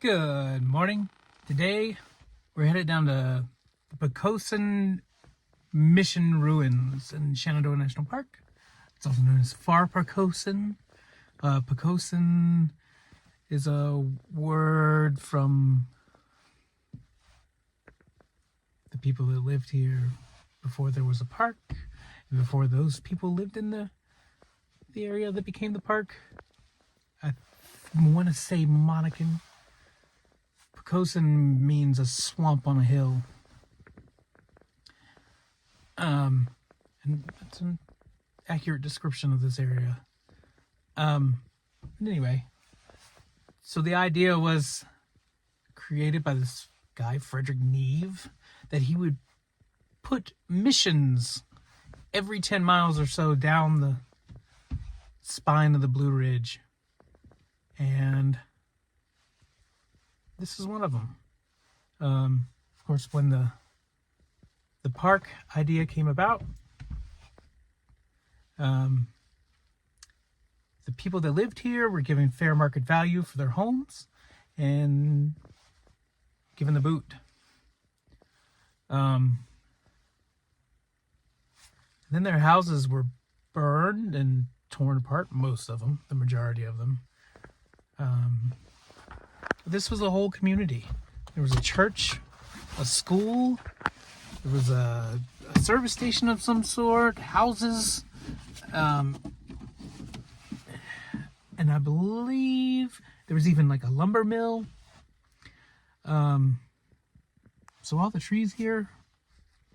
Good morning. Today we're headed down to the Pocosin Mission Ruins in Shenandoah National Park. It's also known as Far Pocosin. Pocosin is a word from the people that lived here before there was a park, and before those people lived in the area that became the park. I want to say Monacan. Pocosin means a swamp on a hill. And that's an accurate description of this area. Anyway, so the idea was created by this guy, Frederick Neve, that he would put missions every 10 miles or so down the spine of the Blue Ridge. And this is one of them. Of course, when the park idea came about, the people that lived here were given fair market value for their homes and given the boot. Then their houses were burned and torn apart, most of them, the majority of them. This was a whole community. There was a church, a school, there was a service station of some sort, houses, and I believe there was even like a lumber mill. So all the trees here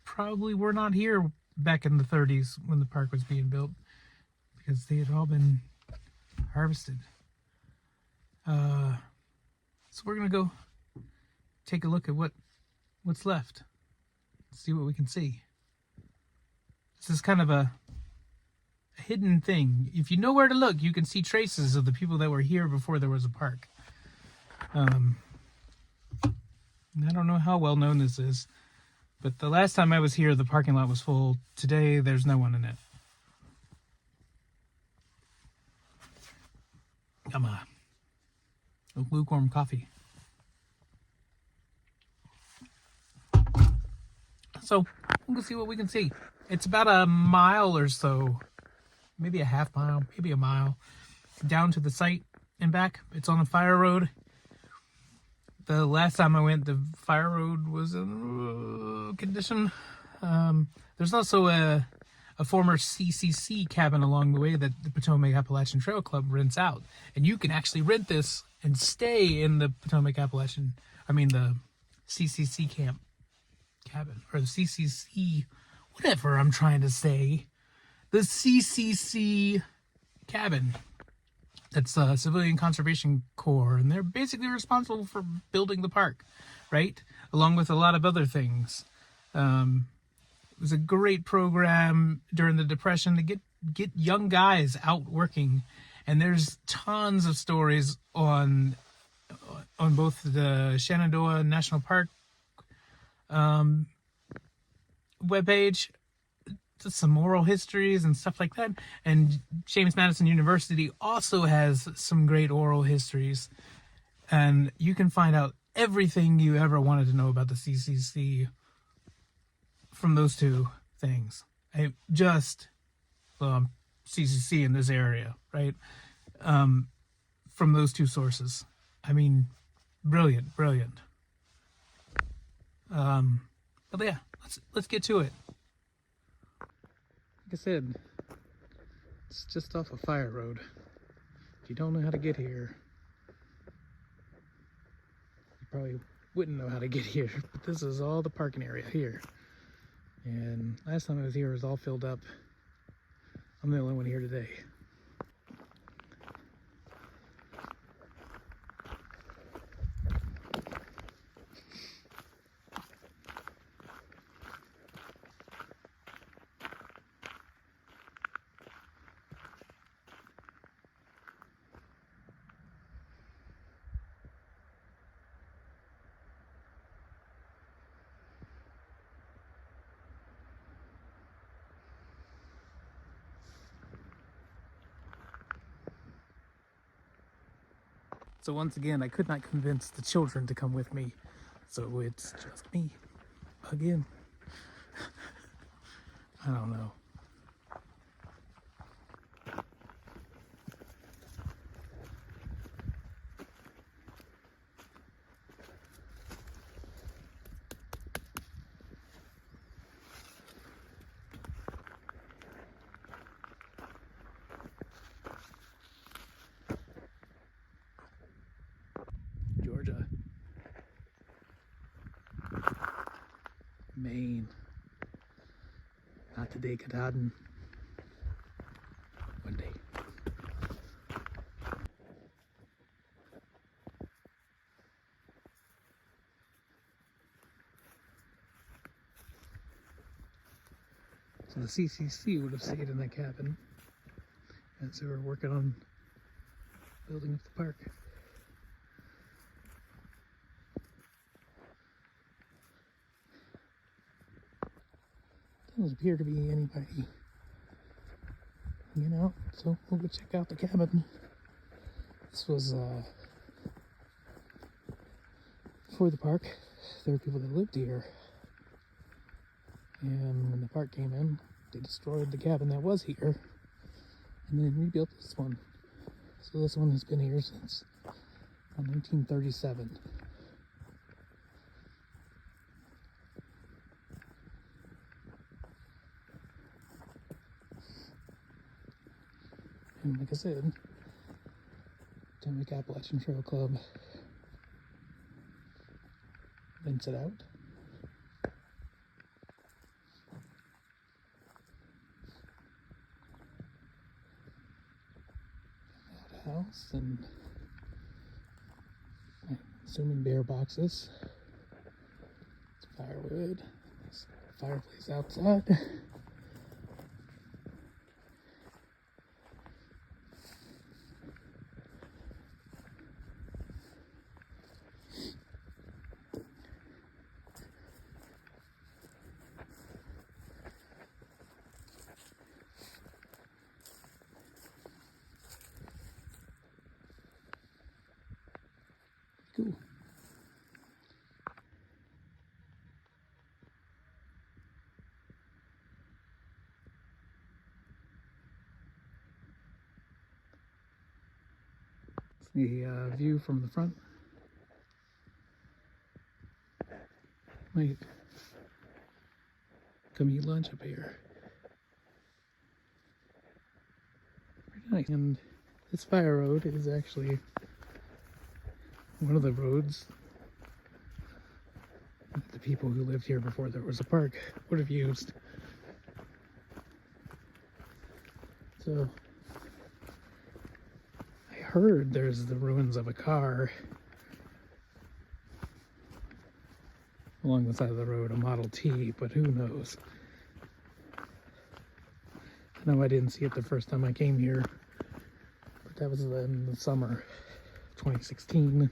probably were not here back in the 30s when the park was being built, because they had all been harvested. So we're gonna go take a look at what's left. See what we can see. This is kind of a hidden thing. If you know where to look, you can see traces of the people that were here before there was a park. I don't know how well known this is, but the last time I was here, the parking lot was full. Today, there's no one in it. Come on. Lukewarm coffee. So, we'll go see what we can see. It's about a mile or so, maybe a half mile, maybe a mile, down to the site and back. It's on the fire road. The last time I went, the fire road was in condition. There's also a former CCC cabin along the way that the Potomac Appalachian Trail Club rents out. And you can actually rent this and stay in the the CCC cabin, or the CCC, whatever I'm trying to say. The CCC cabin. That's Civilian Conservation Corps, and they're basically responsible for building the park, right? Along with a lot of other things. It was a great program during the Depression to get young guys out working, and there's tons of stories on both the Shenandoah National Park webpage, some oral histories and stuff like that. And James Madison University also has some great oral histories, and you can find out everything you ever wanted to know about the CCC from those two things. CCC in this area, right? From those two sources. I mean, brilliant. But yeah, let's get to it. Like I said, it's just off a fire road. If you don't know how to get here, you probably wouldn't know how to get here. But this is all the parking area here. And last time I was here, it was all filled up. I'm the only one here today. So once again, I could not convince the children to come with me. So it's just me. Again. I don't know. Georgia. Maine. Not today, Katahdin. One day. So the CCC would have stayed in that cabin as they were working on building up the park. Doesn't appear to be anybody hanging out, so we'll go check out the cabin. This was before the park. There were people that lived here, and when the park came in, they destroyed the cabin that was here and then rebuilt this one. So this one has been here since 1937. And like I said, Potomac Appalachian Trail Club rents it out. House, and I'm assuming bear boxes. It's firewood. There's a fireplace outside. Cool. It's the view from the front. Might come eat lunch up here. Pretty nice. And this fire road is actually one of the roads that the people who lived here before there was a park would have used. So I heard there's the ruins of a car along the side of the road, a Model T, but who knows? I know I didn't see it the first time I came here, but that was in the summer 2016.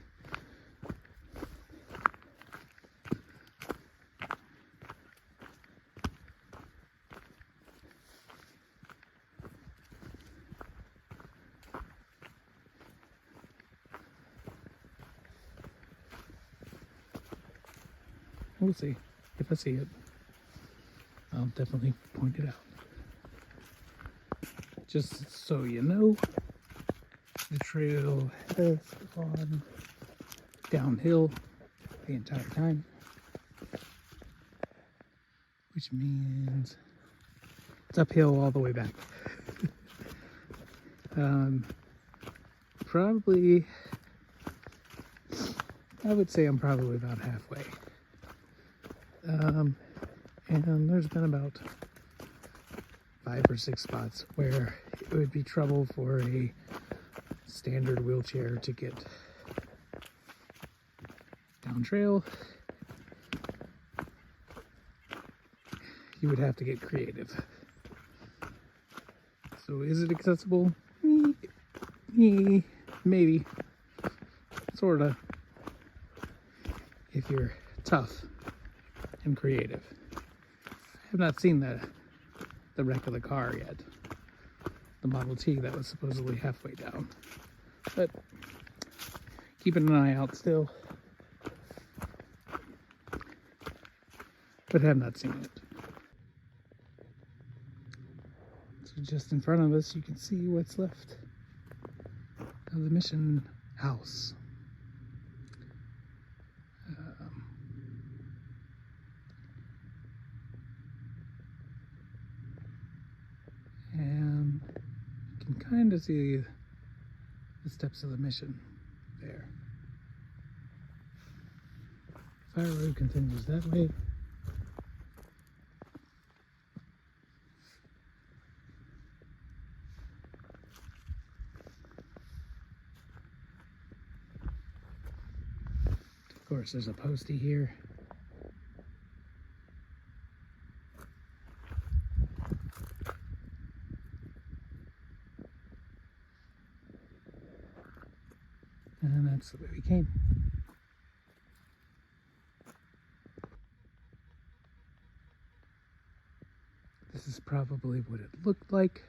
We'll see. If I see it, I'll definitely point it out. Just so you know, the trail has gone downhill the entire time, which means it's uphill all the way back. Probably, I would say I'm probably about halfway. And there's been about 5 or 6 spots where it would be trouble for a standard wheelchair to get down trail. You would have to get creative. So is it accessible? Maybe. Sorta. If you're tough and creative. I have not seen the wreck of the car yet. The Model T that was supposedly halfway down. But keeping an eye out still, but have not seen it. So just in front of us, you can see what's left of the mission house. And you can kind of see the steps of the mission there. Fire road continues that way. Of course, there's a postie here. And that's the way we came. This is probably what it looked like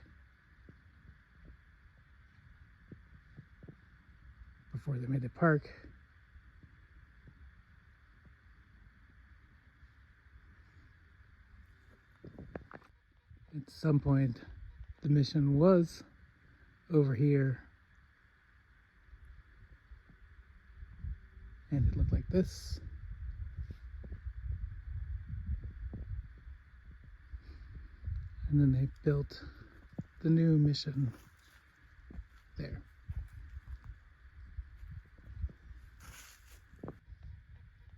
before they made the park. At some point, the mission was over here, and it looked like this. And then they built the new mission there.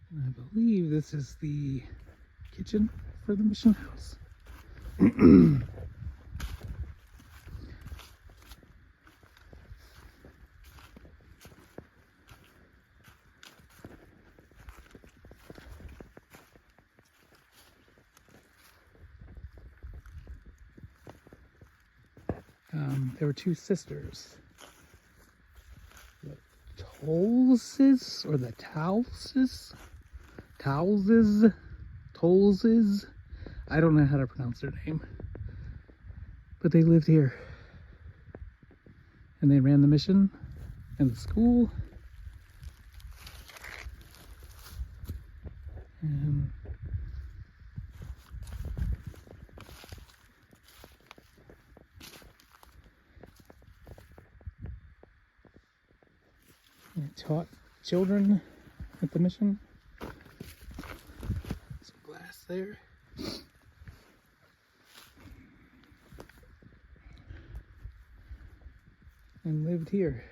And I believe this is the kitchen for the mission house. There were two sisters, the Tollses or the Towses. I don't know how to pronounce their name, but they lived here, and they ran the mission and the school, and they taught children at the mission. Some glass there. And lived here.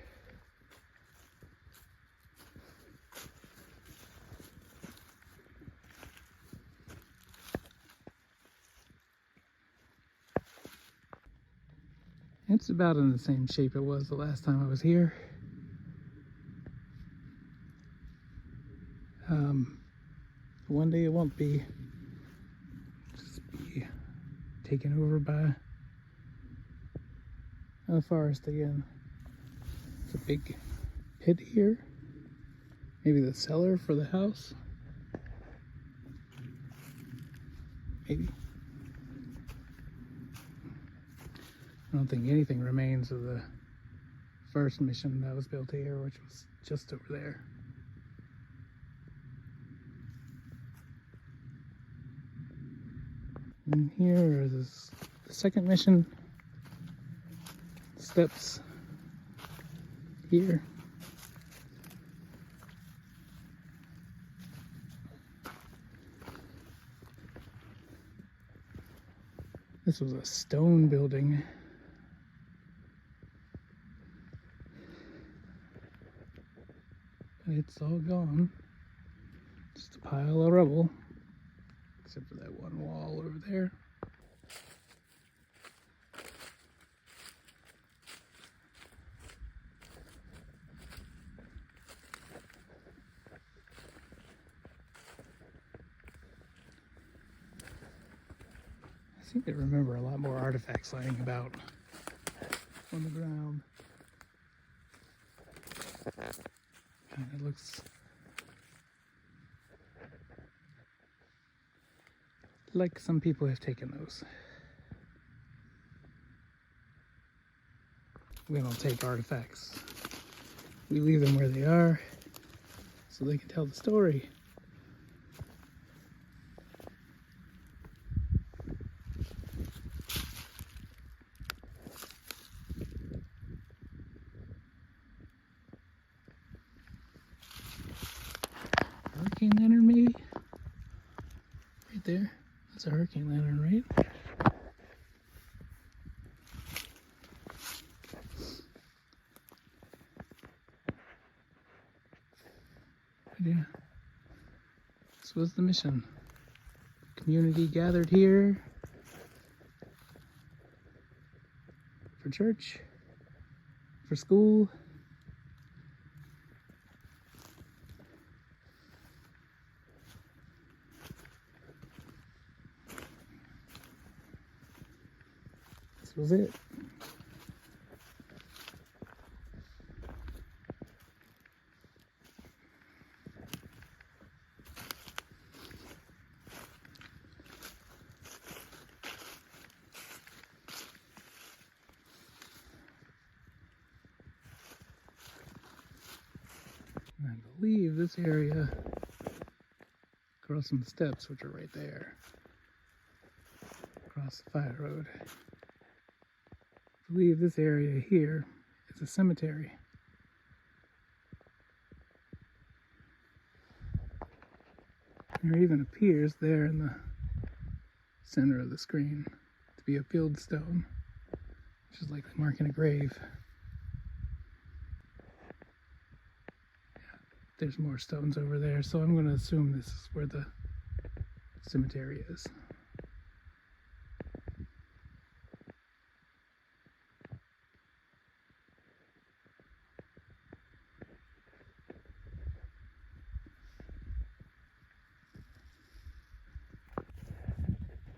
It's about in the same shape it was the last time I was here. One day it won't be. Just be taken over by a forest again. It's a big pit here. Maybe the cellar for the house. Maybe. I don't think anything remains of the first mission that was built here, which was just over there. And here is the second mission. Steps here. This was a stone building. It's all gone. Just a pile of rubble. Except for that one wall over there. I seem to remember a lot more artifacts lying about on the ground. Kind of looks like some people have taken those. We don't take artifacts. We leave them where they are. so they can tell the story. Hurricane lantern, maybe? Right there. That's a hurricane lantern, right? Yeah. This was the mission. Community gathered here for church, for school. This was it. I believe this area, crossing the steps, which are right there, across the fire road. I believe this area here is a cemetery. There even appears there in the center of the screen to be a field stone, which is likely marking a grave. There's more stones over there, so I'm going to assume this is where the cemetery is.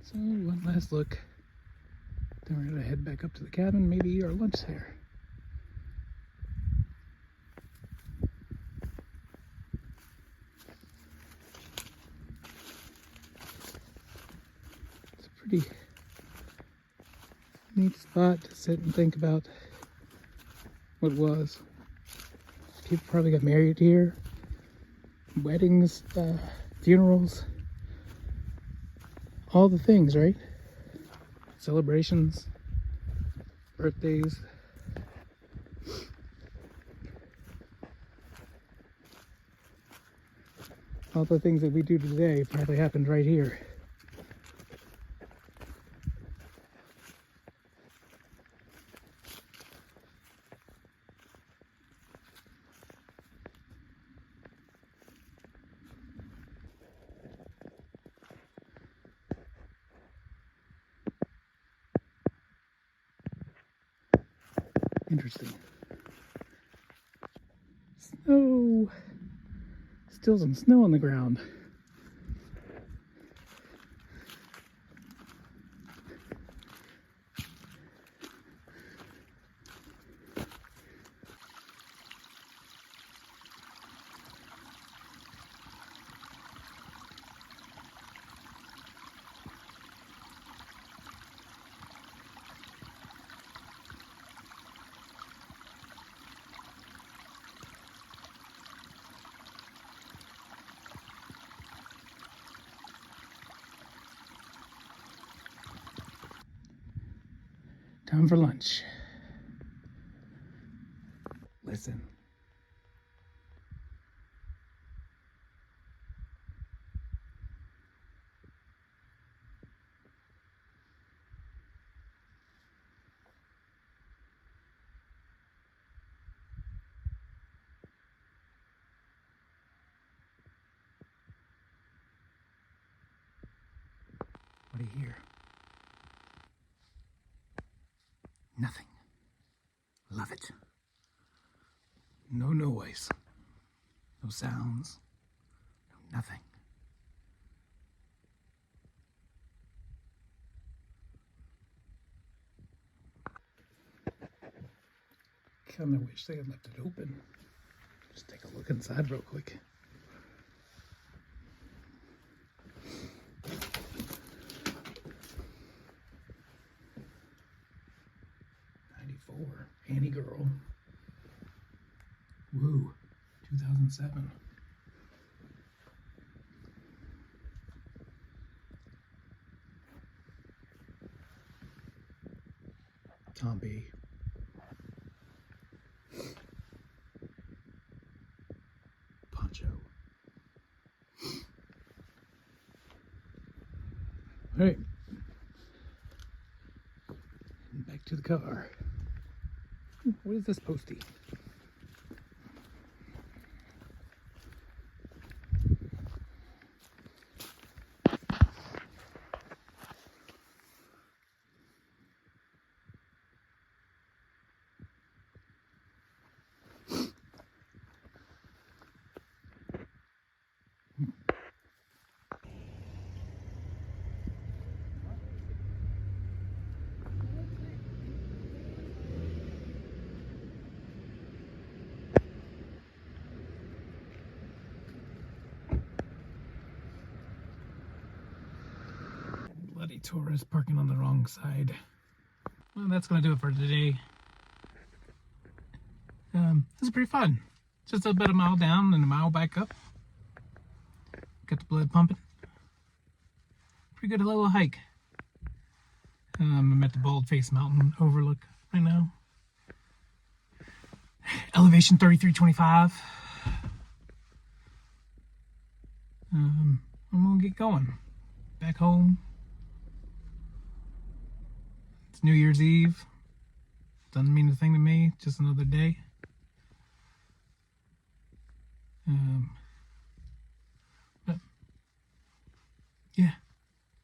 So, one last look. Then we're going to head back up to the cabin, maybe eat our lunch there. Pretty neat spot to sit and think about what was. People probably got married here, weddings, funerals, all the things, right? Celebrations, birthdays. All the things that we do today probably happened right here. Interesting. Snow. Still some snow on the ground. Time for lunch. Listen. What do you hear? Nothing. Love it. No noise. No sounds. No nothing. Kinda wish they had left it open. Just take a look inside real quick. Annie Girl. Woo. 2007. Zombie. Poncho. All right. Back to the car. What is this postie? Bloody tourist parking on the wrong side. Well, that's gonna do it for today. This is pretty fun. Just about a mile down and a mile back up. Got the blood pumping. Pretty good little hike. I'm at the Bald-Faced Mountain overlook right now. Elevation 3325. I'm gonna get going. Back home. It's New Year's Eve. Doesn't mean a thing to me. Just another day. But yeah,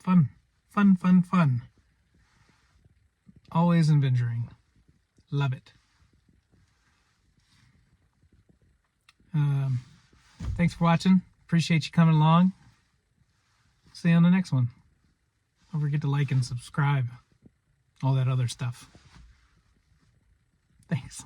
fun. Always adventuring. Love it. Thanks for watching. Appreciate you coming along. See you on the next one. Don't forget to like and subscribe. All that other stuff. Thanks.